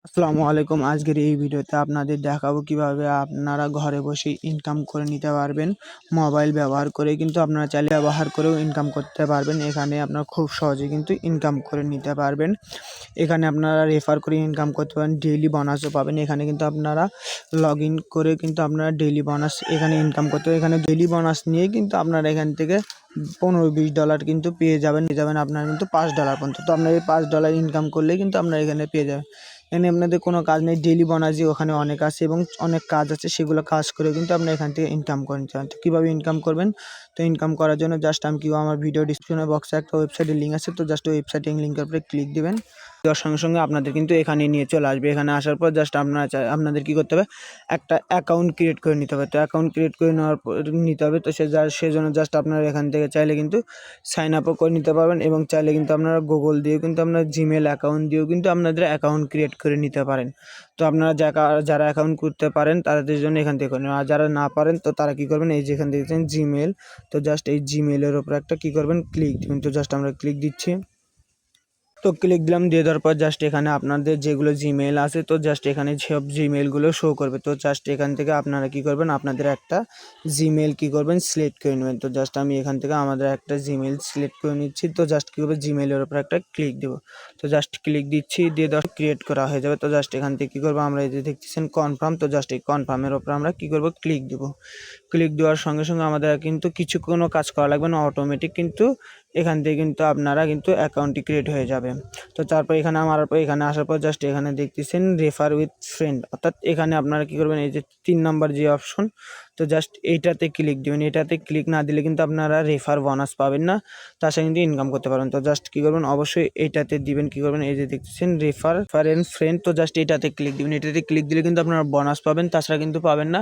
আসসালামু আলাইকুম। আজকের এই ভিডিওতে আপনাদের দেখাবো কিভাবে আপনারা ঘরে বসে ইনকাম করে নিতে পারবেন। মোবাইল ব্যবহার করে কিন্তু আপনারা চাইলে ব্যবহার করেও ইনকাম করতে পারবেন। এখানে আপনারা খুব সহজে কিন্তু ইনকাম করে নিতে পারবেন। এখানে আপনারা রেফার করে ইনকাম করতে পারেন, ডেইলি বোনাসও পাবেন। এখানে কিন্তু আপনারা লগ ইন করে কিন্তু আপনারা ডেইলি বোনাস এখানে ইনকাম করতে হবে। এখানে ডেইলি বোনাস নিয়ে কিন্তু আপনারা এখান থেকে $15-20 কিন্তু পেয়ে যাবেন আপনারা কিন্তু $5 পর্যন্ত। তো আপনারা এই $5 ইনকাম করলেই কিন্তু আপনারা এখানে পেয়ে যাবেন। এখানে আপনাদের কোনো কাজ নেই, ডেইলি বোনাসই ওখানে অনেক আছে এবং অনেক কাজ আছে, সেগুলো কাজ করে কিন্তু আপনারা এখান থেকে ইনকাম করে নিতে পারেন। তো কীভাবে ইনকাম করবেন? তো ইনকাম করার জন্য জাস্ট আমার ভিডিও ডিসক্রিপশন বক্সে একটা ওয়েবসাইটের লিঙ্ক আছে, তো জাস্ট ওই ওয়েবসাইটের লিঙ্কের উপরে ক্লিক দিবেন। দেওয়ার সঙ্গে সঙ্গে আপনাদের কিন্তু এখানে নিয়ে চলে আসবে। এখানে আসার পর জাস্ট আপনাদের কী করতে হবে, একটা অ্যাকাউন্ট ক্রিয়েট করে নিতে হবে। তো অ্যাকাউন্ট ক্রিয়েট করে নেওয়ার পর নিতে হবে, তো সেজন্য জাস্ট আপনারা এখান থেকে চাইলে কিন্তু সাইন আপও করে নিতে পারবেন এবং চাইলে কিন্তু আপনারা গুগল দিয়েও কিন্তু আপনার জিমেল অ্যাকাউন্ট দিয়েও কিন্তু আপনাদের অ্যাকাউন্ট ক্রিয়েট করে নিতে পারেন। তো আপনারা যারা অ্যাকাউন্ট করতে পারেন তাদের জন্য এখান থেকে করেন, আর যারা না পারেন তো তারা কী করবেন, এই যে এখান থেকে জিমেল, তো জাস্ট এই জিমেলের ওপর একটা কী করবেন, ক্লিক দিবেন। তো জাস্ট আমরা ক্লিক দিচ্ছি। তো ক্লিক দিলাম, দিয়ে দেওয়ার পর জাস্ট এখানে আপনাদের যেগুলো জিমেল আছে তো জাস্ট এখানে সব জিমেলগুলো শো করবে। তো জাস্ট এখান থেকে আপনারা কী করবেন, আপনাদের একটা জিমেল কী করবেন, সিলেক্ট করে নেবেন। তো জাস্ট আমি এখান থেকে আমাদের একটা জিমেল সিলেক্ট করে নিচ্ছি। তো জাস্ট কী করবে, জিমেলের ওপর একটা ক্লিক দেবো। তো জাস্ট ক্লিক দিচ্ছি, দিয়ে দেওয়ার ক্রিয়েট করা হয়ে যাবে। তো জাস্ট এখান থেকে কী করবো, আমরা এই যে দেখতেছেন কনফার্ম, তো জাস্ট এই কনফার্মের ওপর আমরা কী করবো, ক্লিক দেবো। ক্লিক দেওয়ার সঙ্গে সঙ্গে আমাদের কিন্তু কোনো কাজ করা লাগবে না, অটোমেটিক কিন্তু এখান থেকে কিন্তু আপনারা কিন্তু অ্যাকাউন্টটি ক্রিয়েট হয়ে যাবে। তো তারপর এখানে আসার পর জাস্ট এখানে দেখতেছেন রেফার উইথ ফ্রেন্ড, অর্থাৎ এখানে আপনারা কী করবেন, এই যে 3 নম্বর যে অপশন, তো জাস্ট এইটাতে ক্লিক দেবেন। এটাতে ক্লিক না দিলে কিন্তু আপনারা রেফার বোনাস পাবেন না, তার সাথে কিন্তু ইনকাম করতে পারবেন। তো জাস্ট কী করবেন, অবশ্যই এইটাতে দিবেন। কী করবেন, এই যে দেখতেছেন রেফার এন্ড ফ্রেন্ড, তো জাস্ট এইটাতে ক্লিক দিবেন। এটাতে ক্লিক দিলে কিন্তু আপনারা বোনাস পাবেন, তাছাড়া কিন্তু পাবেন না।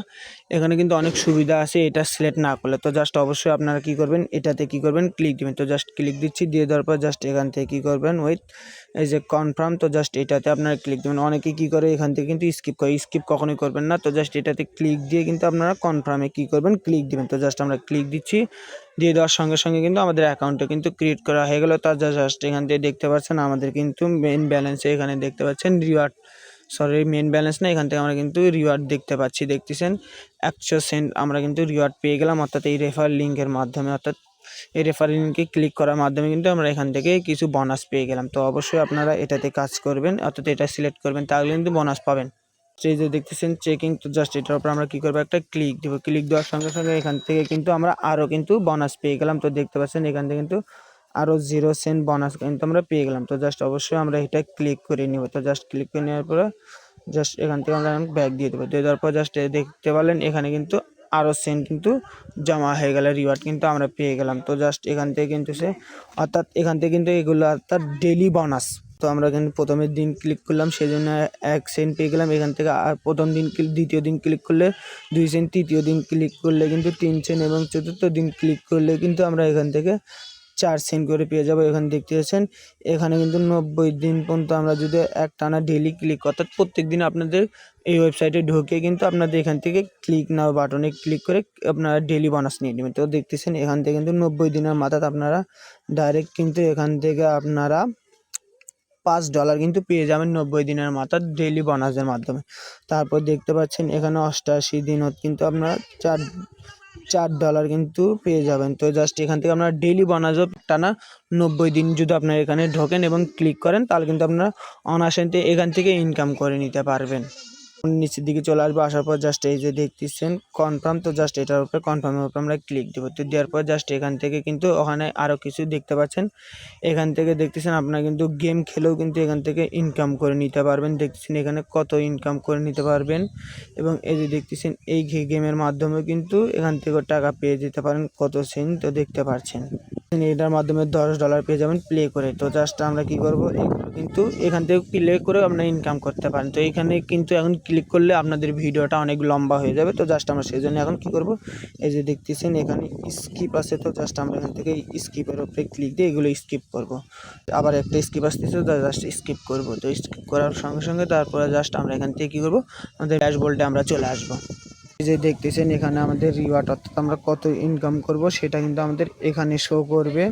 এখানে কিন্তু অনেক সুবিধা আছে এটা সিলেক্ট না করলে। তো জাস্ট অবশ্যই আপনারা কী করবেন, এটাতে কী করবেন, ক্লিক দিবেন। তো জাস্ট ক্লিক দিচ্ছি, দিয়ে দেওয়ার পর জাস্ট এখান থেকে কী করবেন, এই যে কনফার্ম, তো জাস্ট এটাতে আপনারা ক্লিক দেবেন। অনেকে কী করে এখান থেকে কিন্তু স্কিপ কখনোই করবেন না। তো জাস্ট এটাতে ক্লিক দিয়ে কিন্তু আপনারা কনফার্মে কী করবেন, ক্লিক দিবেন। তো জাস্ট আমরা ক্লিক দিচ্ছি, দিয়ে দেওয়ার সঙ্গে সঙ্গে কিন্তু আমাদের অ্যাকাউন্টটা কিন্তু ক্রিয়েট করা হয়ে গেল। তার জাস্ট এখান থেকে দেখতে পাচ্ছেন আমাদের কিন্তু মেন ব্যালেন্সে এখানে দেখতে পাচ্ছেন মেন ব্যালেন্স না, এখান থেকে আমরা কিন্তু রিওয়ার্ড দেখতেছেন 100 সেন্ট আমরা কিন্তু রিওয়ার্ড পেয়ে গেলাম, অর্থাৎ এই রেফার লিঙ্কের মাধ্যমে, অর্থাৎ এই রেফার লিঙ্কে ক্লিক করার মাধ্যমে কিন্তু আমরা এখান থেকে কিছু বোনাস পেয়ে গেলাম। তো অবশ্যই আপনারা এটাতে কাজ করবেন, অর্থাৎ এটা সিলেক্ট করবেন, তাহলে কিন্তু বোনাস পাবেন। এই যে দেখতেছেন চেকিং, তো জাস্ট এটার উপর আমরা কী করবো, একটা ক্লিক দেবো। ক্লিক দেওয়ার সঙ্গে সঙ্গে এখান থেকে কিন্তু আমরা আরও কিন্তু বোনাস পেয়ে গেলাম। তো দেখতে পাচ্ছেন এখান থেকে কিন্তু আরও 0 সেন্ট বোনাস কিন্তু আমরা পেয়ে গেলাম। তো জাস্ট অবশ্যই আমরা এটা ক্লিক করে নেব। তো জাস্ট ক্লিক করে নেওয়ার পরে জাস্ট এখান থেকে আমরা ব্যাক দিয়ে দেবো। দিয়ে দেওয়ার পর জাস্ট দেখতে পারলেন এখানে কিন্তু আরও সেন্ট কিন্তু জমা হয়ে গেল, রিওয়ার্ড কিন্তু আমরা পেয়ে গেলাম। তো জাস্ট এখান থেকে কিন্তু অর্থাৎ এখান থেকে কিন্তু এগুলো অর্থাৎ ডেইলি বোনাস। তো আমরা কিন্তু প্রথমের দিন ক্লিক করলাম, সেজন্য 1 সেন্ট পেয়ে গেলাম এখান থেকে। আর প্রথম দিন দ্বিতীয় দিন ক্লিক করলে 2 সেন্ট, তৃতীয় দিন ক্লিক করলে কিন্তু 3 সেন্ট এবং চতুর্থ দিন ক্লিক করলে কিন্তু আমরা এখান থেকে 4 সেন্ট করে পেয়ে যাবো। এখানে দেখতে পাচ্ছেন এখানে কিন্তু 90 দিন পর্যন্ত আমরা যদি একটানা ডেইলি ক্লিক, অর্থাৎ প্রত্যেক দিন আপনাদের এই ওয়েবসাইটে ঢুকে কিন্তু আপনাদের এখান থেকে ক্লিক নাও বাটনে ক্লিক করে আপনারা ডেইলি বোনাস নিয়ে নেবেন। তো দেখতেছেন এখান থেকে কিন্তু 90 দিনের মাথায় আপনারা ডাইরেক্ট কিন্তু এখান থেকে আপনারা $5 কিন্তু পেয়ে যাবেন 90 দিনের মাথায় ডেইলি বোনাসের মাধ্যমে। তারপর দেখতে পাচ্ছেন এখানে 88 দিনত কিন্তু আপনারা $4 কিন্তু পেয়ে যাবেন। তো জাস্ট এখান থেকে আপনারা ডেইলি বোনাসও টানা 90 দিন যদি আপনারা এখানে ঢোকেন এবং ক্লিক করেন, তাহলে কিন্তু আপনারা অনায়াসে এখান থেকে ইনকাম করে নিতে পারবেন। নিচের দিকে চলে আসবো, আসার পর জাস্ট এই যে দেখতেছেন কনফার্ম, তো জাস্ট এটার উপরে কনফার্মের উপরে আমরা ক্লিক দেবো। তো দেওয়ার পর জাস্ট এখান থেকে কিন্তু ওখানে আরও কিছু দেখতে পাচ্ছেন। এখান থেকে দেখতেছেন আপনারা কিন্তু গেম খেলেও কিন্তু এখান থেকে ইনকাম করে নিতে পারবেন। দেখতেছেন এখানে কত ইনকাম করে নিতে পারবেন এবং এই যে দেখতেছেন এই গেমের মাধ্যমে কিন্তু এখান থেকে টাকা পেয়ে যেতে পারেন কত সেন্ট, তো দেখতে পাচ্ছেন এটার মাধ্যমে $10 পেয়ে যাবেন প্লে করে। তো জাস্ট আমরা কি করব, এগুলো কিন্তু এখান থেকে প্লে করে আপনারা ইনকাম করতে পারেন। তো এখানে কিন্তু এখন ক্লিক করলে আপনাদের ভিডিওটা অনেক লম্বা হয়ে যাবে। তো জাস্ট আমরা সেই জন্য এখন কী করব, এই যে দেখতেছেন এখানে স্কিপ আছে, তো জাস্ট আমরা এখান থেকে স্কিপের উপরে ক্লিক দিয়ে এগুলো স্কিপ করব। আবার একটা স্কিপ আসতেছে, তো জাস্ট স্কিপ করব। তো স্কিপ করার সঙ্গে সঙ্গে তারপরে জাস্ট আমরা এখান থেকে কী করব, আমাদের ড্যাশবোর্ডে আমরা চলে আসবো। এই যে দেখতেছেন এখানে আমাদের রিওয়ার্ড, অর্থাৎ আমরা কত ইনকাম করব সেটা কিন্তু আমাদের এখানে শো করবে,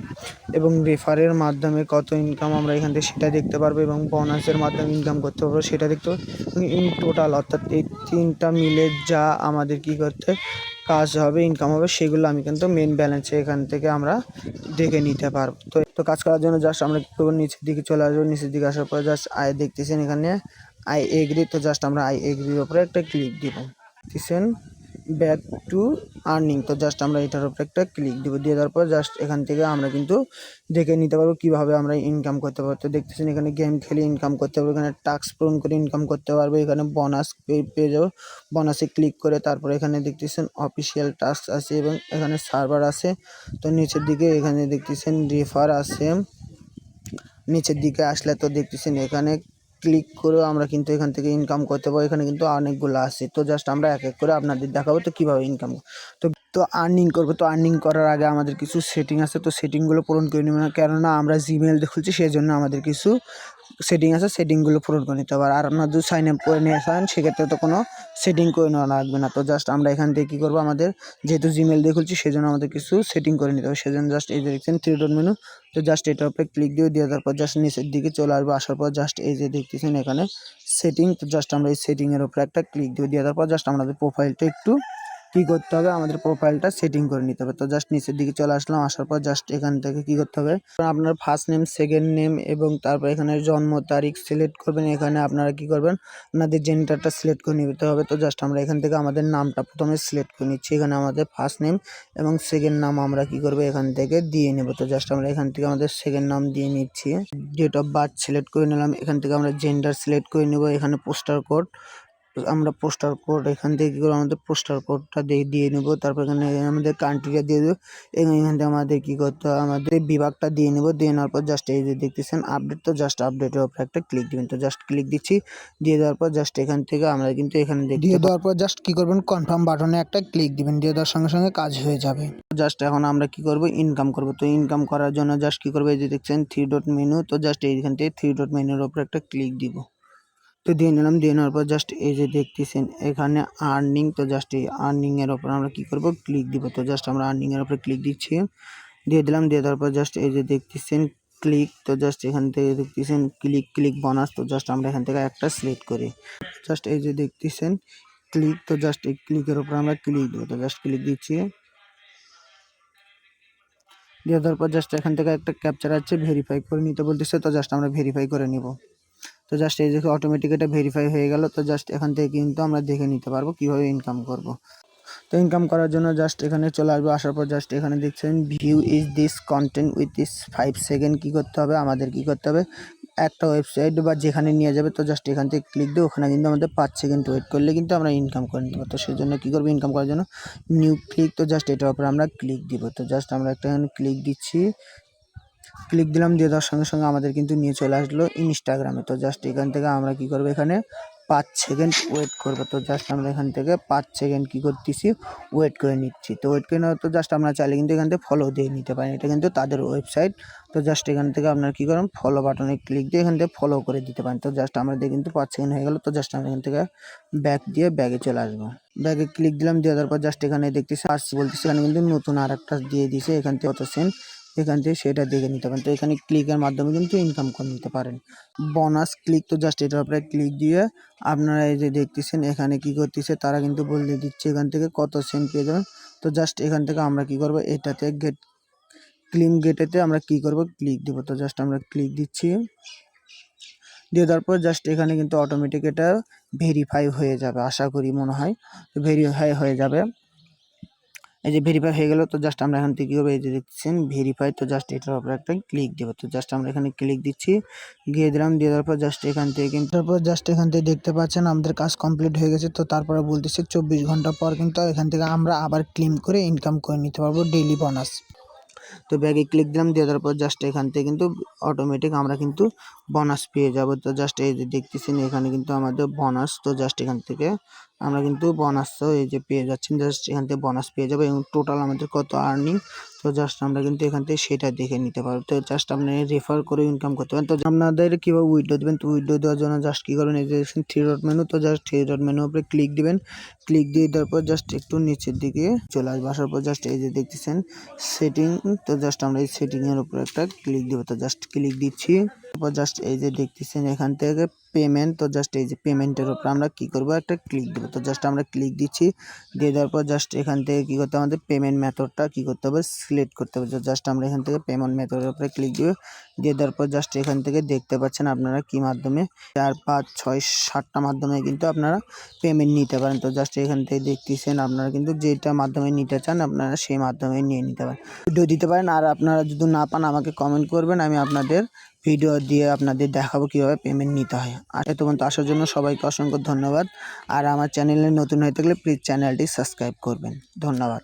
এবং রেফারের মাধ্যমে কত ইনকাম আমরা এখান থেকে সেটা দেখতে পারবো, এবং বোনাসের মাধ্যমে ইনকাম করতে পারবো সেটা দেখতে পারবো। ইন টোটাল অর্থাৎ এই তিনটা মিলে যা আমাদের কি করতে কাজ হবে, ইনকাম হবে, সেগুলো আমি কিন্তু মেন ব্যালেন্সে এখান থেকে আমরা দেখে নিতে পারবো। তো কাজ করার জন্য জাস্ট আমরা কি করবো, নিচের দিকে চলে আসবো। নিচের দিকে আসার পর জাস্ট আই দেখতেছেন এখানে আই এগ্রি, তো জাস্ট আমরা আই এগ্রির উপরে একটা ক্লিক দিব। দেখতেছেন ব্যাক টু আর্নিং, তো জাস্ট আমরা এটার উপরে একটা ক্লিক দিব। দিয়ে দেওয়ার পর জাস্ট এখান থেকে আমরা কিন্তু দেখে নিতে পারবো কীভাবে আমরা ইনকাম করতে পারবো। তো দেখতেছেন এখানে গেম খেলে ইনকাম করতে পারবো, এখানে টাস্ক পূরণ করে ইনকাম করতে পারবো, এখানে বোনাস পেয়ে যাবো। বোনাসে ক্লিক করে তারপর এখানে দেখতেছেন অফিসিয়াল টাস্ক আছে এবং এখানে সার্ভার আছে। তো নিচের দিকে এখানে দেখতেছেন রেফার আছে। নিচের দিকে আসলে তো দেখতেছেন এখানে ক্লিক করেও আমরা কিন্তু এখান থেকে ইনকাম করতে পারবো। এখানে কিন্তু অনেকগুলো আছে, তো জাস্ট আমরা এক এক করে আপনাদের দেখাবো তো কীভাবে ইনকাম। তো আর্নিং করবো। তো আর্নিং করার আগে আমাদের কিছু সেটিং আছে, তো সেটিংগুলো পূরণ করে নেব না, কেননা আমরা জিমেল খুলছি, সেই জন্য আমাদের কিছু সেটিং আছে, সেটিংগুলো পূরণ করে নিতে হবে। আর আপনার যদি সাইন আপ করে নিয়ে আসেন সেক্ষেত্রে তো কোনো সেটিং করে নেওয়া লাগবে না। তো জাস্ট আমরা এখান থেকে কী করবো, আমাদের যেহেতু জিমেল দিয়ে খুলছি সেই জন্য আমাদের কিছু সেটিং করে নিতে হবে। সেজন্য জাস্ট এই যে দেখছেন 3 ডট মেনু, তো জাস্ট এটার উপরে ক্লিক দিয়ে দেওয়ার পর জাস্ট নিচের দিকে চলে আসবো। আসার পর জাস্ট এই যে দেখতেছেন এখানে সেটিং, তো জাস্ট আমরা এই সেটিংয়ের উপরে একটা ক্লিক দিয়ে দেওয়ার পর জাস্ট আমাদের প্রোফাইলটা একটু কী করতে হবে, আমাদের প্রোফাইলটা সেটিং করে নিতে হবে। তো জাস্ট নিচের দিকে চলে আসলাম। আসার পর জাস্ট এখান থেকে কী করতে হবে, আপনার ফার্স্ট নেম, সেকেন্ড নেম এবং তারপর এখানে জন্ম তারিখ সিলেক্ট করবেন। এখানে আপনারা কী করবেন, আপনাদের জেন্ডারটা সিলেক্ট করে নিতে হবে। তো জাস্ট আমরা এখান থেকে আমাদের নামটা প্রথমে সিলেক্ট করে নিচ্ছি। এখানে আমাদের ফার্স্ট নেম এবং সেকেন্ড নাম আমরা কী করবো এখান থেকে দিয়ে নেব। তো জাস্ট আমরা এখান থেকে আমাদের সেকেন্ড নাম দিয়ে নিচ্ছি। ডেট অফ বার্থ সিলেক্ট করে নিলাম। এখান থেকে আমরা জেন্ডার সিলেক্ট করে নেব। এখানে পোস্টাল কোড, আমরা পোস্টাল কোড এখান থেকে কী করবো, আমাদের পোস্টাল কোডটা দিয়ে নেব। তারপর এখানে আমাদের কান্ট্রিটা দিয়ে দেবো। এখান থেকে আমাদের কী করতে হবে, আমাদের বিভাগটা দিয়ে নেব। দিয়ে নেওয়ার পর জাস্ট এই যে দেখতেছেন আপডেট, তো জাস্ট আপডেটের উপরে একটা ক্লিক দিবেন। তো জাস্ট ক্লিক দিচ্ছি। দিয়ে দেওয়ার পর জাস্ট এখান থেকে আমরা কিন্তু এখানে দিয়ে দেওয়ার পর জাস্ট কী করবেন, কনফার্ম বাটনে একটা ক্লিক দিবেন। দিয়ে দেওয়ার সঙ্গে সঙ্গে কাজ হয়ে যাবে। জাস্ট এখন আমরা কী করবো, ইনকাম করব। তো ইনকাম করার জন্য জাস্ট কী করবো, এই যে দেখছেন 3 ডট মেনু, তো জাস্ট এইখান থেকে 3 ডট মেনুর উপরে একটা ক্লিক দিব। তো দিয়ে নিলাম। দিয়ে নেওয়ার পর জাস্ট এই যে দেখতেছেন এখানে আর্নিং, তো জাস্ট এই আর্নিংয়ের ওপর আমরা কী করব, ক্লিক দিব। তো জাস্ট আমরা আর্নিংয়ের ওপরে ক্লিক দিচ্ছি, দিয়ে দিলাম। দিয়ে দেওয়ার পর জাস্ট এই যে দেখতেছেন ক্লিক, তো জাস্ট এখান থেকে দেখতেছেন ক্লিক বোনাস, তো জাস্ট আমরা এখান থেকে একটা সিলেক্ট করি। জাস্ট এই যে দেখতেছেন ক্লিক, তো জাস্ট এই ক্লিকের ওপর আমরা ক্লিক দেবো। তো জাস্ট ক্লিক দিচ্ছি। দিয়ে দেওয়ার পর জাস্ট এখান থেকে একটা ক্যাপচার আছে, ভেরিফাই করে নিতে বলতেছে, তো জাস্ট আমরা ভেরিফাই করে নিব। তো জাস্ট এই যে অটোমেটিক এটা ভেরিফাই হয়ে গেল। তো জাস্ট এখান থেকে কিন্তু আমরা দেখে নিতে পারবো কীভাবে ইনকাম করব। তো ইনকাম করার জন্য জাস্ট এখানে চলে আসবো। আসার পর জাস্ট এখানে দেখছেন view is this content with this 5 second, কী করতে হবে, আমাদের কী করতে হবে, একটা ওয়েবসাইট বা যেখানে নিয়ে যাবে, তো জাস্ট এখান থেকে ক্লিক দিয়ে ওখানে কিন্তু আমাদের 5 সেকেন্ড ওয়েট করলে কিন্তু আমরা ইনকাম করে নিতে পারবো। তো সেই জন্য কী করবো, ইনকাম করার জন্য নিউ ক্লিক, তো জাস্ট এটার উপরে আমরা ক্লিক দিব। তো জাস্ট আমরা একটা এখানে ক্লিক দিচ্ছি। ক্লিক দিলাম। দিয়ে দেওয়ার সঙ্গে সঙ্গে আমাদের কিন্তু নিয়ে চলে আসলো ইনস্টাগ্রামে। তো জাস্ট এখান থেকে আমরা কী করবো, এখানে 5 সেকেন্ড ওয়েট করবো। তো জাস্ট আমরা এখান থেকে 5 সেকেন্ড কী করতেছি, ওয়েট করে নিচ্ছি। তো ওয়েট করে নেওয়া, তো জাস্ট আমরা চাইলে কিন্তু এখান থেকে ফলো দিয়ে নিতে পারি, এটা কিন্তু তাদের ওয়েবসাইট। তো জাস্ট এখান থেকে আপনারা কী করেন, ফলো বাটনে ক্লিক দিয়ে এখান থেকে ফলো করে দিতে পারেন। তো জাস্ট আমাদের কিন্তু 5 সেকেন্ড হয়ে গেল। তো জাস্ট আমরা এখান থেকে ব্যাক দিয়ে ব্যাগে চলে আসবো। ব্যাগে ক্লিক দিলাম। দিয়ে দেওয়ার পর জাস্ট এখানে দেখতেছি আসছি বলতেছি, এখানে কিন্তু নতুন আর একটা দিয়ে দিছে, এখান থেকে কত সেন্ট, এখান থেকে সেটা দেখে নিতে পারেন। তো এখানে ক্লিকের মাধ্যমে কিন্তু ইনকাম করে নিতে পারেন। বোনাস ক্লিক, তো জাস্ট এটার উপরে ক্লিক দিয়ে আপনারা এই যে দেখতেছেন এখানে কি করতেছে, তারা কিন্তু বলে দিচ্ছে এখান থেকে কত সেন্ট পেয়ে যাবেন। তো জাস্ট এখান থেকে আমরা কি করব, এটাতে গেট ক্লিম গেটেতে আমরা কি করব, ক্লিক দিব। তো জাস্ট আমরা ক্লিক দিচ্ছি। দিয়ে দেওয়ার পর জাস্ট এখানে কিন্তু অটোমেটিক এটা ভেরিফাই হয়ে যাবে, আশা করি মনে হয় ভেরিফাই হয়ে যাবে। এই যে ভেরিফাই হয়ে গেল। তো জাস্ট আমরা এখান থেকে কী করবো, এই যে দেখছেন ভেরিফাই, তো জাস্ট এটার উপরে একটা ক্লিক দেবো। তো জাস্ট আমরা এখানে ক্লিক দিচ্ছি, গিয়ে দিলাম। দিয়ে দেওয়ার পর জাস্ট এখান থেকে কিন্তু তারপর জাস্ট এখান থেকে দেখতে পাচ্ছেন আমাদের কাজ কমপ্লিট হয়ে গেছে। তো তারপরে বলতেছে 24 ঘন্টা পর কিন্তু এখান থেকে আমরা আবার ক্লেম করে ইনকাম করে নিতে পারবো ডেইলি বোনাস। তো ব্যাগে ক্লিক দিলাম। দিয়ে দেওয়ার পর জাস্ট এখান থেকে কিন্তু অটোমেটিক আমরা কিন্তু বোনাস পেয়ে যাব। তো জাস্ট এই যে দেখতেছেন এখানে কিন্তু আমাদের বোনাস, তো জাস্ট এখান থেকে আমরা কিন্তু বোনাস এই যে পেয়ে যাচ্ছেন, জাস্ট এখান থেকে বোনাস পেয়ে যাবো এবং টোটাল আমাদের কত আর্নিং, তো জাস্ট আমরা কিন্তু এখান থেকে সেটা দেখে নিতে পারবো। তো জাস্ট আপনি রেফার করে ইনকাম করতে পারেন। তো আপনাদের কীভাবে উইথড্র দেবেন, তো উইথড্র দেওয়ার জন্য জাস্ট কী করবেন, এই যে থ্রি ডট মেনু, তো জাস্ট থ্রি ডট মেনুর উপরে ক্লিক দিবেন। ক্লিক দিয়ে দেওয়ার পর জাস্ট একটু নিচের দিকে চলে আসবে, আসার পর জাস্ট এই যে দেখতেছেন সেটিং, তো জাস্ট আমরা এই সেটিংয়ের উপরে একটা ক্লিক দেবো। তো জাস্ট ক্লিক দিচ্ছি, তারপর জাস্ট এই যে দেখতেছেন এখান থেকে পেমেন্ট, তো জাস্ট এই যে পেমেন্টের উপরে আমরা কী করবো, একটা ক্লিক দেবো। তো জাস্ট আমরা ক্লিক দিচ্ছি, দিয়ে দেওয়ার পর জাস্ট এখান থেকে কী করতে হবে, আমাদের পেমেন্ট মেথডটা কী করতে হবে, সিলেক্ট করতে হবে। জাস্ট আমরা এখান থেকে পেমেন্ট মেথডের উপরে ক্লিক দিব, দিয়ে দেওয়ার পর জাস্ট এখান থেকে দেখতে পাচ্ছেন আপনারা কী মাধ্যমে 4, 5, 6, 7টা মাধ্যমে কিন্তু আপনারা পেমেন্ট নিতে পারেন। তো জাস্ট এখান থেকে দেখতেছেন আপনারা কিন্তু যেটা মাধ্যমে নিতে চান আপনারা সেই মাধ্যমে নিয়ে নিতে পারেন, ভিডিও দিতে পারেন। আর আপনারা যদি না পান আমাকে কমেন্ট করবেন, আমি আপনাদের ভিডিও দিয়ে আপনাদের দেখাবো কীভাবে পেমেন্ট নিতে হয়। আর এত পর্যন্ত আসার জন্য সবাইকে অসংখ্য ধন্যবাদ। আর আমার চ্যানেলে নতুন হয়ে থাকলে প্লিজ চ্যানেলটি সাবস্ক্রাইব করবেন। ধন্যবাদ।